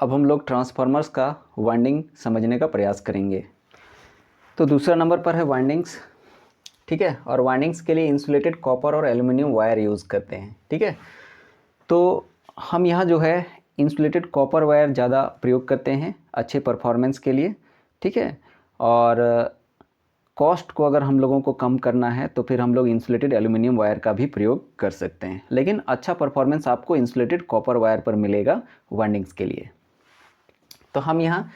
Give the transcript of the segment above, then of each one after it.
अब हम लोग ट्रांसफार्मर्स का वाइंडिंग समझने का प्रयास करेंगे। तो दूसरा नंबर पर है वाइंडिंग्स, ठीक है। और वाइंडिंग्स के लिए इंसुलेटेड कॉपर और एल्युमिनियम वायर यूज़ करते हैं, ठीक है। तो हम यहाँ जो है इंसुलेटेड कॉपर वायर ज़्यादा प्रयोग करते हैं अच्छे परफॉर्मेंस के लिए, ठीक है। और कॉस्ट को अगर हम लोगों को कम करना है तो फिर हम लोग इंसुलेटेड एल्युमिनियम वायर का भी प्रयोग कर सकते हैं, लेकिन अच्छा परफॉर्मेंस आपको इंसुलेटेड कॉपर वायर पर मिलेगा वाइंडिंग्स के लिए। तो हम यहाँ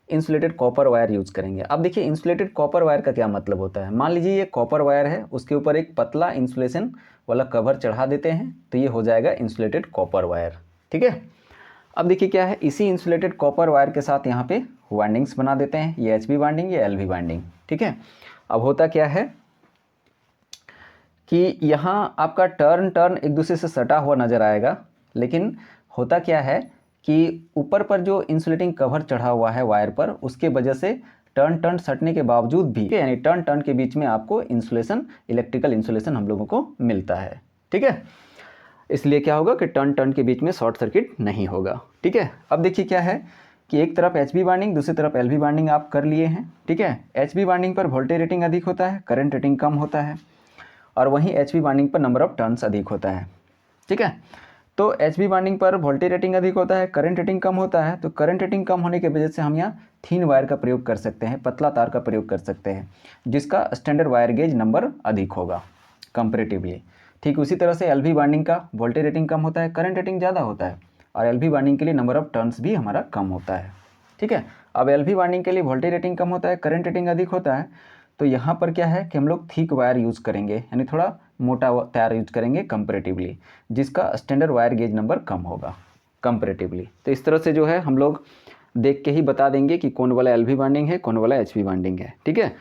इंसुलेटेड कॉपर वायर यूज़ करेंगे। अब देखिए इंसुलेटेड कॉपर वायर का क्या मतलब होता है। मान लीजिए ये कॉपर वायर है, उसके ऊपर एक पतला इंसुलेशन वाला कवर चढ़ा देते हैं तो ये हो जाएगा इंसुलेटेड कॉपर वायर, ठीक है। अब देखिए क्या है, इसी इंसुलेटेड कॉपर वायर के साथ यहाँ पे वाइंडिंग्स बना देते हैं, ये HV वाइंडिंग, ये LV वाइंडिंग, ठीक है। अब होता क्या है कि यहाँ आपका टर्न एक दूसरे से सटा हुआ नज़र आएगा, लेकिन होता क्या है कि ऊपर पर जो इंसुलेटिंग कवर चढ़ा हुआ है वायर पर, उसके वजह से टर्न सटने के बावजूद भी, यानी टर्न के बीच में आपको इंसुलेशन, इलेक्ट्रिकल इंसुलेशन हम लोगों को मिलता है, ठीक है। इसलिए क्या होगा कि टर्न के बीच में शॉर्ट सर्किट नहीं होगा, ठीक है। अब देखिए क्या है कि एक तरफ HV वाइंडिंग, दूसरी तरफ LV वाइंडिंग आप कर लिए हैं, ठीक है। HV वाइंडिंग पर वोल्टेज रेटिंग अधिक होता है, करंट रेटिंग कम होता है, और वहीं HV वाइंडिंग पर नंबर ऑफ टर्न्स अधिक होता है, ठीक है। तो HV वाइंडिंग पर वोल्टेज रेटिंग अधिक होता है, करंट रेटिंग कम होता है। तो करंट रेटिंग कम होने की वजह से हम यहाँ थीन वायर का प्रयोग कर सकते हैं, पतला तार का प्रयोग कर सकते हैं, जिसका स्टैंडर्ड वायर गेज नंबर अधिक होगा कंपैरेटिवली। ठीक उसी तरह से LV वाइंडिंग का वोल्टेज रेटिंग कम होता है, करंट रेटिंग ज़्यादा होता है, और LV वाइंडिंग के लिए नंबर ऑफ टर्न्स भी हमारा कम होता है, ठीक है। अब LV वाइंडिंग के लिए वोल्टेज रेटिंग कम होता है, करंट रेटिंग अधिक होता है, तो यहाँ पर क्या है कि हम लोग थिक वायर यूज़ करेंगे, यानी थोड़ा मोटा तार यूज करेंगे कंपैरेटिवली, जिसका स्टैंडर्ड वायर गेज नंबर कम होगा कंपैरेटिवली। तो इस तरह से जो है हम लोग देख के ही बता देंगे कि कौन वाला LV वाइंडिंग है, कौन वाला HV वाइंडिंग है, ठीक है।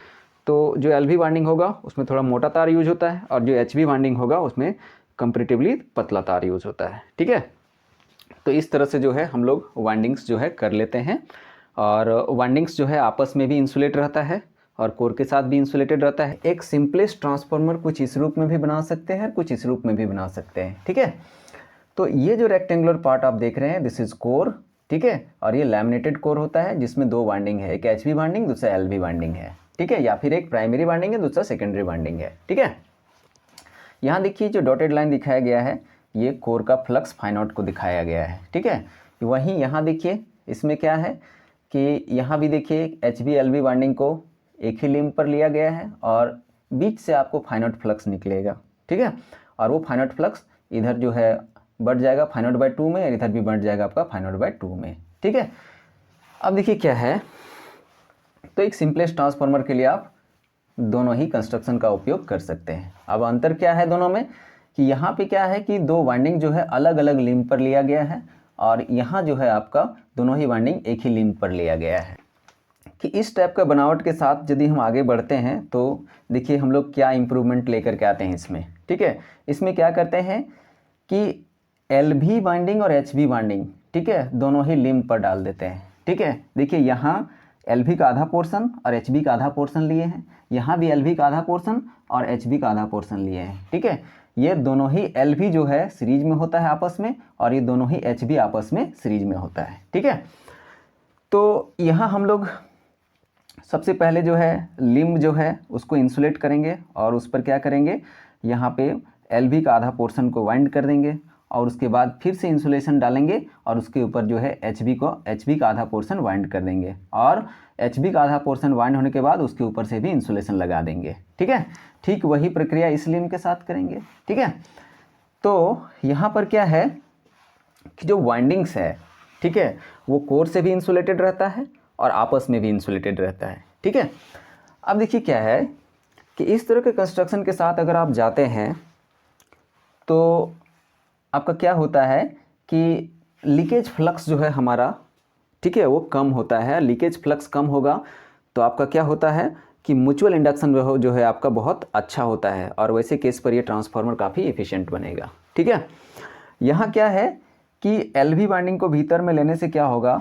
तो जो LV वाइंडिंग होगा उसमें थोड़ा मोटा तार यूज होता है, और जो HV वाइंडिंग होगा उसमें कंपैरेटिवली पतला तार यूज होता है, ठीक है। तो इस तरह से जो है हम लोग वाइंडिंग्स जो है कर लेते हैं, और वाइंडिंग्स जो है आपस में भी इंसुलेट रहता है और कोर के साथ भी इंसुलेटेड रहता है। एक सिंपलेस्ट ट्रांसफार्मर कुछ इस रूप में भी बना सकते हैं, कुछ इस रूप में भी बना सकते हैं, ठीक है। तो ये जो रेक्टेंगुलर पार्ट आप देख रहे हैं, दिस इज कोर, ठीक है। और ये लैमिनेटेड कोर होता है जिसमें दो वाइंडिंग है, एक HV वाइंडिंग, दूसरा LV वाइंडिंग है, ठीक है। या फिर एक प्राइमरी वाइंडिंग है, दूसरा सेकेंडरी वाइंडिंग है, ठीक है। यहाँ देखिए जो डॉटेड लाइन दिखाया गया है, ये कोर का फ्लक्स फाइनॉट को दिखाया गया है, ठीक है। वहीं यहाँ देखिए इसमें क्या है कि यहाँ भी देखिए HV LV वाइंडिंग को एक ही लिंब पर लिया गया है, और बीच से आपको फाइनॉट फ्लक्स निकलेगा, ठीक है। और वो फाइनॉट फ्लक्स इधर जो है बढ़ जाएगा φ0/2 में, और इधर भी बढ़ जाएगा आपका φ0/2 में, ठीक है। अब देखिए क्या है, तो एक सिंपलेस्ट ट्रांसफार्मर के लिए आप दोनों ही कंस्ट्रक्शन का उपयोग कर सकते हैं। अब अंतर क्या है दोनों में कि यहाँ पे क्या है कि दो वाइंडिंग जो है अलग अलग लिंब पर लिया गया है, और यहाँ जो है आपका दोनों ही वाइंडिंग एक ही लिंब पर लिया गया है। कि इस टाइप का बनावट के साथ यदि हम आगे बढ़ते हैं तो देखिए हम लोग क्या इम्प्रूवमेंट लेकर के आते हैं इसमें, ठीक है। इसमें क्या करते हैं कि LV वाइंडिंग और HV वाइंडिंग, ठीक है, दोनों ही लिंब पर डाल देते हैं, ठीक है। देखिए यहाँ LV का आधा पोर्शन और HV का आधा पोर्शन लिए हैं, यहाँ भी LV का आधा पोर्शन और HV का आधा पोर्शन लिए हैं, ठीक है। ये दोनों ही LV जो है सीरीज में होता है आपस में, और ये दोनों ही HV आपस में सीरीज में होता है, ठीक है। तो यहाँ हम लोग सबसे पहले जो है लिम्ब जो है उसको इंसुलेट करेंगे, और उस पर क्या करेंगे, यहाँ पे LV का आधा पोर्शन को वाइंड कर देंगे, और उसके बाद फिर से इंसुलेशन डालेंगे, और उसके ऊपर जो है HV का आधा पोर्शन वाइंड कर देंगे, और HV का आधा पोर्शन वाइंड होने के बाद उसके ऊपर से भी इंसुलेशन लगा देंगे, ठीक है। ठीक वही प्रक्रिया इस लिम्ब के साथ करेंगे, ठीक है। तो यहाँ पर क्या है कि जो वाइंडिंग्स है, ठीक है, वो कोर से भी इंसुलेटेड रहता है और आपस में भी इंसुलेटेड रहता है, ठीक है। अब देखिए क्या है कि इस तरह के कंस्ट्रक्शन के साथ अगर आप जाते हैं तो आपका क्या होता है कि लीकेज फ्लक्स जो है हमारा, ठीक है, वो कम होता है। लीकेज फ्लक्स कम होगा तो आपका क्या होता है कि म्यूचुअल इंडक्शन जो है आपका बहुत अच्छा होता है, और वैसे केस पर ये ट्रांसफार्मर काफ़ी एफिशिएंट बनेगा, ठीक है। यहाँ क्या है कि LV वाइंडिंग को भीतर में लेने से क्या होगा,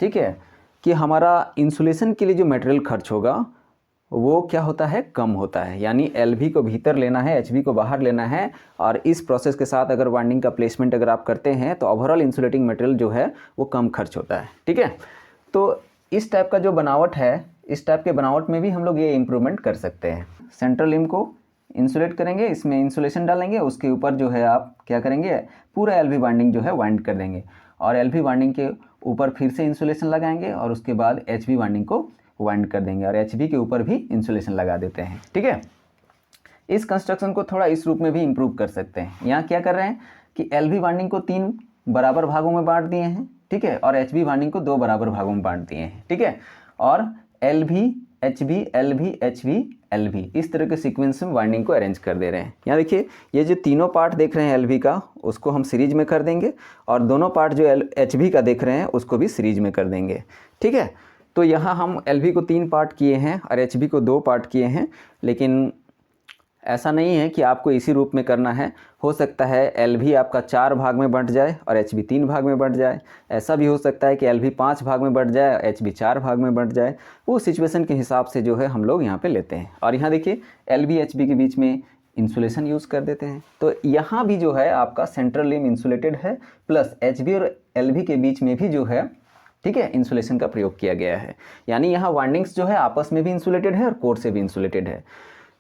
ठीक है, कि हमारा इंसुलेशन के लिए जो मटेरियल खर्च होगा वो क्या होता है, कम होता है। यानी LV को भीतर लेना है, HV को बाहर लेना है, और इस प्रोसेस के साथ अगर वाइंडिंग का प्लेसमेंट अगर आप करते हैं तो ओवरऑल इंसुलेटिंग मटेरियल जो है वो कम खर्च होता है। ठीक है, तो इस टाइप का जो बनावट है, इस टाइप के बनावट में भी हम लोग ये इम्प्रूवमेंट कर सकते हैं। सेंट्रल लिम्ब को इंसुलेट करेंगे, इसमें इंसुलेशन डालेंगे, उसके ऊपर जो है आप क्या करेंगे, पूरा LV बाइंडिंग जो है वाइंड कर देंगे, और LV बाइंडिंग के ऊपर फिर से इंसुलेशन लगाएंगे, और उसके बाद HV बाइंडिंग को वाइंड कर देंगे, और HV के ऊपर भी इंसुलेशन लगा देते हैं। ठीक है, इस कंस्ट्रक्शन को थोड़ा इस रूप में भी इम्प्रूव कर सकते हैं। यहाँ क्या कर रहे हैं कि LV बाइंडिंग को 3 बराबर भागों में बांट दिए हैं, ठीक है, और HV बाइंडिंग को 2 बराबर भागों में बांट दिए हैं। ठीक है, और LV HV LV HV LV इस तरह के सीक्वेंस में वाइंडिंग को अरेंज कर दे रहे हैं। यहाँ देखिए, ये जो तीनों पार्ट देख रहे हैं LV का, उसको हम सीरीज में कर देंगे, और दोनों पार्ट जो HV का देख रहे हैं उसको भी सीरीज में कर देंगे। ठीक है, तो यहाँ हम LV को 3 पार्ट किए हैं और HV को 2 पार्ट किए हैं, लेकिन ऐसा नहीं है कि आपको इसी रूप में करना है। हो सकता है LV आपका 4 भाग में बंट जाए और HV 3 भाग में बंट जाए। ऐसा भी हो सकता है कि LV 5 भाग में बंट जाए और HV 4 भाग में बंट जाए। वो सिचुएशन के हिसाब से जो है हम लोग यहाँ पे लेते हैं। और यहाँ देखिए, LV HV के बीच में इंसुलेशन यूज़ कर देते हैं। तो यहाँ भी जो है आपका सेंट्रल लिम्ब इंसुलेटेड है, प्लस HV और LV के बीच में भी जो है, ठीक है, इंसुलेशन का प्रयोग किया गया है। यानी यहाँ वाइंडिंग्स जो है आपस में भी इंसुलेटेड है और कोर से भी इंसुलेटेड है।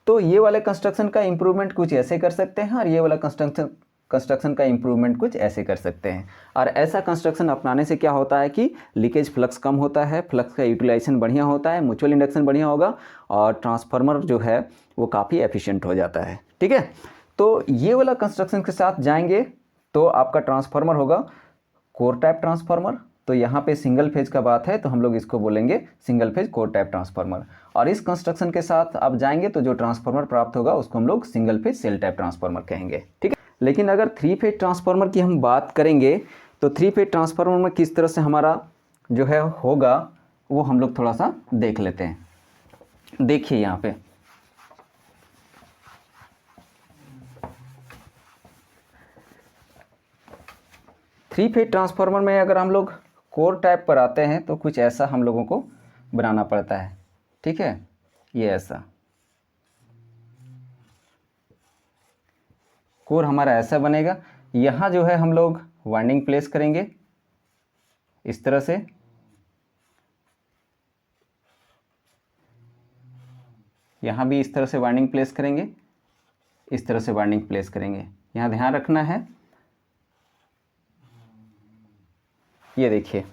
तो ये वाले कंस्ट्रक्शन का इम्प्रूवमेंट कुछ ऐसे कर सकते हैं, और ये वाला कंस्ट्रक्शन का इम्प्रूवमेंट कुछ ऐसे कर सकते हैं। और ऐसा कंस्ट्रक्शन अपनाने से क्या होता है कि लीकेज फ्लक्स कम होता है, फ्लक्स का यूटिलाइजेशन बढ़िया होता है, म्यूचुअल इंडक्शन बढ़िया होगा, और ट्रांसफार्मर जो है वो काफ़ी एफिशिएंट हो जाता है। ठीक है, तो ये वाला कंस्ट्रक्शन के साथ जाएंगे तो आपका ट्रांसफार्मर होगा कोर टाइप ट्रांसफार्मर। तो यहाँ पे सिंगल फेज का बात है तो हम लोग इसको बोलेंगे single phase core type transformer. और इस कंस्ट्रक्शन के साथ आप जाएंगे तो जो ट्रांसफार्मर प्राप्त होगा उसको हम लोग single phase shell type transformer कहेंगे। ठीक है, लेकिन अगर 3 फेज ट्रांसफार्मर की हम बात करेंगे तो 3 फेज ट्रांसफार्मर में किस तरह से हमारा जो है होगा वो हम लोग थोड़ा सा देख लेते हैं। देखिए यहाँ पे थ्री फेज ट्रांसफार्मर में अगर हम लोग कोर टाइप पर आते हैं तो कुछ ऐसा हम लोगों को बनाना पड़ता है। ठीक है, ये ऐसा कोर हमारा ऐसा बनेगा। यहाँ जो है हम लोग वाइंडिंग प्लेस करेंगे इस तरह से, यहाँ भी इस तरह से वाइंडिंग प्लेस करेंगे, इस तरह से वाइंडिंग प्लेस करेंगे। यहाँ ध्यान रखना है, ये देखिए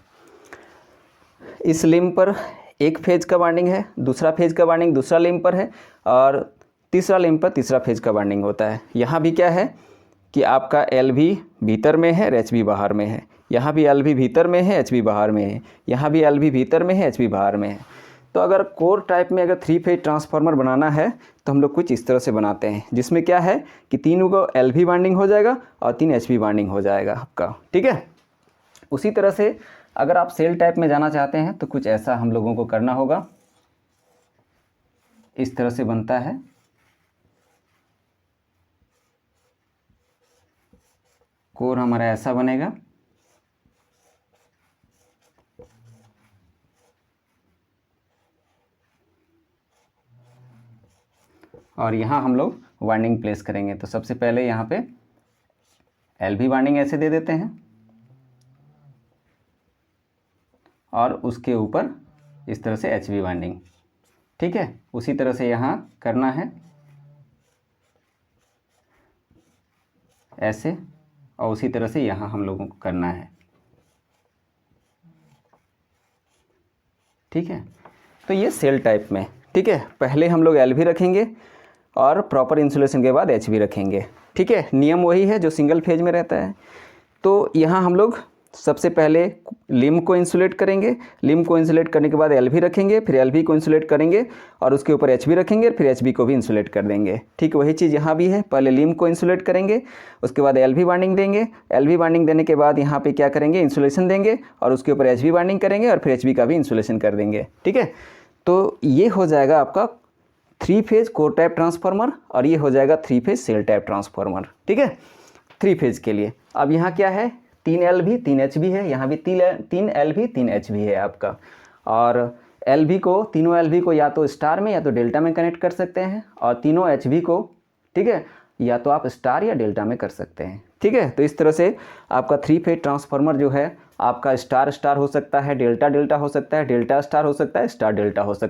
इस लिम्ब पर एक फेज का वाइंडिंग है, दूसरा फेज का वाइंडिंग दूसरा लिम्ब पर है, और तीसरा लिम्ब पर तीसरा फेज का वाइंडिंग होता है। यहाँ भी क्या है कि आपका LV भीतर में है और HV बाहर में है। यहाँ भी LV भीतर में है, HV बाहर में है। यहाँ भी LV भीतर में है, HV बाहर में है। तो अगर कोर टाइप में अगर 3 फेज ट्रांसफार्मर बनाना है तो हम लोग कुछ इस तरह से बनाते हैं, जिसमें क्या है कि 3 को LV वाइंडिंग हो जाएगा और 3 HV वाइंडिंग हो जाएगा आपका। ठीक है, उसी तरह से अगर आप सेल टाइप में जाना चाहते हैं तो कुछ ऐसा हम लोगों को करना होगा। इस तरह से बनता है, कोर हमारा ऐसा बनेगा। और यहाँ हम लोग वाइंडिंग प्लेस करेंगे। तो सबसे पहले यहाँ पे LV वाइंडिंग ऐसे दे देते हैं, और उसके ऊपर इस तरह से HV वाइंडिंग। ठीक है, उसी तरह से यहाँ करना है ऐसे, और उसी तरह से यहाँ हम लोगों को करना है। ठीक है, तो ये सेल टाइप में। ठीक है, पहले हम लोग LV रखेंगे और प्रॉपर इंसुलेशन के बाद HV रखेंगे। ठीक है, नियम वही है जो सिंगल फेज में रहता है। तो यहाँ हम लोग सबसे पहले लिम्ब को इंसुलेट करेंगे, लिम्ब को इंसुलेट करने के बाद LV रखेंगे, फिर LV को इंसुलेट करेंगे और उसके ऊपर HV रखेंगे, फिर HV को भी इंसुलेट कर देंगे। ठीक वही चीज़ यहाँ भी है, पहले लिम्ब को इंसुलेट करेंगे, उसके बाद LV वाइंडिंग देंगे, LV वाइंडिंग देने के बाद यहाँ पे क्या करेंगे, इंसुलेशन देंगे और उसके ऊपर HV वाइंडिंग करेंगे और फिर HV का भी इंसुलेशन कर देंगे। ठीक है, तो ये हो जाएगा आपका 3 फेज कोर टाइप ट्रांसफार्मर, और ये हो जाएगा 3 फेज सेल टाइप ट्रांसफार्मर। ठीक है, 3 फेज के लिए। अब यहाँ क्या है, 3 LV 3 HV है, यहाँ भी 3 LV 3 HV है आपका। और LV को, तीनों LV को या तो स्टार में या तो डेल्टा में कनेक्ट कर सकते हैं, और तीनों HV को, ठीक है, या तो आप स्टार या डेल्टा में कर सकते हैं। ठीक है, तो इस तरह से आपका 3 फेज ट्रांसफार्मर जो है आपका स्टार स्टार हो सकता है, डेल्टा डेल्टा हो सकता है, डेल्टा स्टार हो सकता है, स्टार डेल्टा हो सकता है।